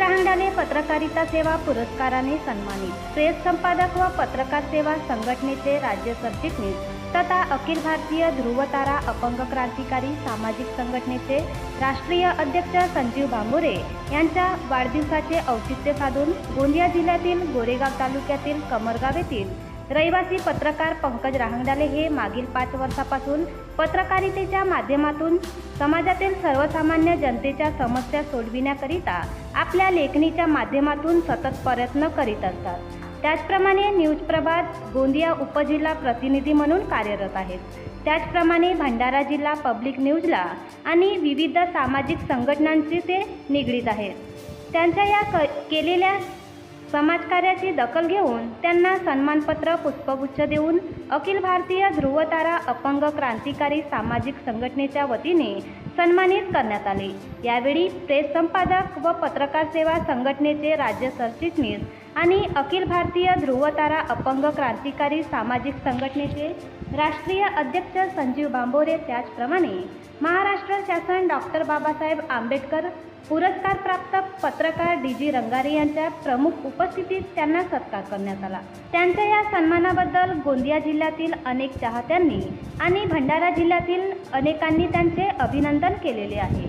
रहांगडाले पत्रकारिता सेवा पुरस्काराने सन्मानित। प्रेस संपादक व पत्रकार सेवा संघटनेचे राज्य सरचिटणीस तथा अखिल भारतीय ध्रुवतारा अपंग क्रांतिकारी सामाजिक संघटनेचे राष्ट्रीय अध्यक्ष संजीव भांबोरे यांच्या वाढदिवसाचे औचित्य साधून गोंदिया जिल्ह्यातील गोरेगाव तालुक्यातील कमरगाव येथील रहिवासी पत्रकार पंकज रहांगडाले हे मागील 5 वर्षापासून पत्रकारितेच्या माध्यमातून समाजातील सर्वसामान्य जनतेच्या समस्या सोडविण्याकरिता आपल्या लेखणीच्या माध्यमातून सतत प्रयत्न करीत असतात। त्याचप्रमाणे न्यूज प्रभात गोंदिया उपजिल्हा प्रतिनिधी म्हणून कार्यरत आहेत। त्याचप्रमाणे भंडारा जिल्हा पब्लिक न्यूजला आणि विविध सामाजिक संघटनांशी ते निगडीत आहेत। त्यांच्या या केलेल्या समाजकार्याची दखल घेऊन त्यांना सन्मानपत्र पुष्पगुच्छ देऊन अखिल भारतीय ध्रुवतारा अपंग क्रांतिकारी सामाजिक संघटनेच्या वतीने सन्मानित करण्यात आले। यावेळी प्रेस संपादक व पत्रकार सेवा संघटनेचे राज्य सरचिटणीस आणि अखिल भारतीय ध्रुवतारा अपंग क्रांतिकारी सामाजिक संघटनेचे राष्ट्रीय अध्यक्ष संजीव भांबोरे त्याचप्रमाणे महाराष्ट्र शासन डॉक्टर बाबासाहेब आंबेडकर पुरस्कार प्राप्त पत्रकार डी.जी. रंगारे यांच्या प्रमुख उपस्थितीत त्यांना सत्कार करण्यात आला। त्यांच्या या सन्मानाबद्दल गोंदिया जिल्ह्यातील अनेक चाहत्यांनी आणि भंडारा जिल्ह्यातील अनेकांनी त्यांचे अभिनंदन केलेले आहे।